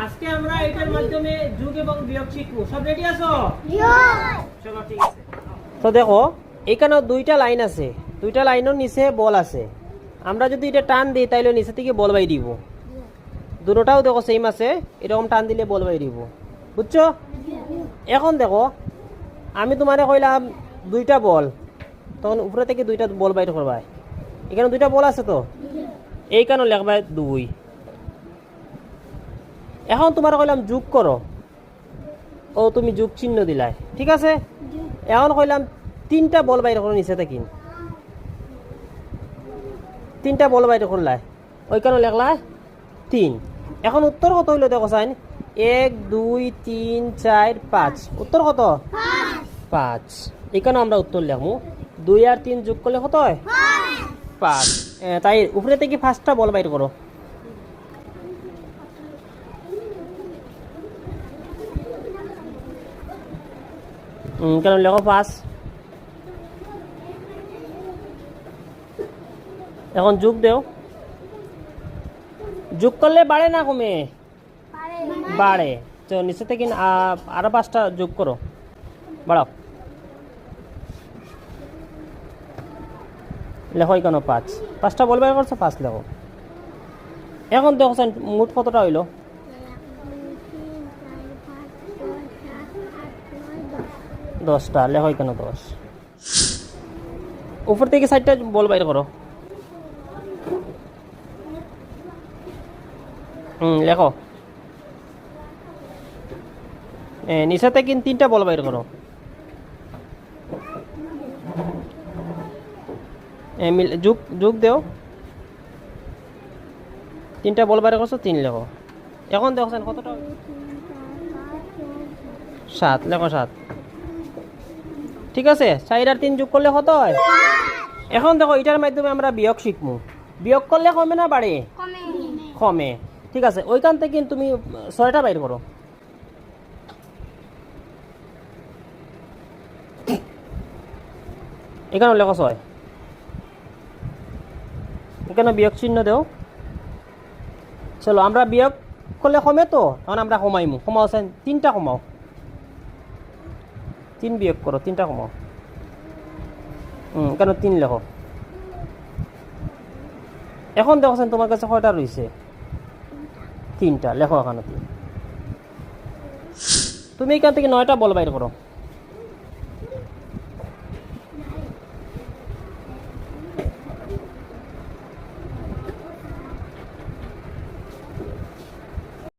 আজকে আমরা এটার মাধ্যমে যোগ এবং বিয়োগ শিখব। সব রেডি আছো? চলো ঠিক আছে। তো দেখো এখানে দুইটা লাইন আছে, দুইটা লাইনের নিচে বল আছে। আমরা যদি এটা টান দিই তাইলে নিচে থেকে বল বাই দিব। দুটোটাও দেখো সেম আছে, এরকম টান দিলে বল বাই দিব, বুঝছো? এখন দেখো আমি তোমারে কইলাম দুইটা বল, তখন উপরে থেকে দুইটা বল বাইর করবা। এখানে দুইটা বল আছে তো, এই কারণে লেখবা 2। এখন তোমার কইলাম যোগ করো, ও তুমি যোগ চিহ্ন দিলাই, ঠিক আছে। এখন কইলাম 3টা বল বাইর করো নিচে থেকে, 3টা বল বাইর করলাই, ওই কারণে লেখলাই 3। এখন উত্তর কত হইলো দেখো সাইন, 1 2 3 4 5। উত্তর কত? 5। এখানে আমরা উত্তর লিখবো 2 আর 3 যোগ করলে কত হয়? 5। তাই উপরে থেকে 5টা বল বাইর করো। কেন লেখো 5। এখন যোগ দেও, যোগ করলে বাড়ে না কমে? বাড়ে। তো নিচে থেকে আরো 5টা যোগ করো, বাড়াও। লেখো এখানে 5টা বল বাইর করছো, 5 লেখো। এখন দেখো মোট কতটা হইলো? 10টা। লেখো এখানে 10। উপর থেকে 4টা বল বাইর করো। লেখো নিচে থেকে 3টা বল বাইর করো। যোগ যোগ দেও, 3টা বল বাইর করছো, 3 লেখো। এখন দেখো কতটা? 7। লেখো 7। ঠিক আছে, 4 আর 3 যোগ করলে কত হয়? এখন দেখো এটার মাধ্যমে আমরা বিয়োগ শিখবো। বিয়োগ করলে কমে না বাড়ে? কমে। ঠিক আছে, ওইখান থেকে তুমি 6টা বাইর করো। এখানে লেখো 6। এখানে বিয়োগ চিহ্ন দেও। চলো আমরা বিয়োগ করলে কমে তো, এখন আমরা কমাইমু। কমাও 3টা কমাও, 3 বিয়োগ করো, 3টা কমাও। এখানে 3 লেখো। এখন দেখো তোমার কাছে কয়টা রয়েছে? 3টা। লেখো এখানে 3। তুমি এখান থেকে 9টা বল বাইর করো।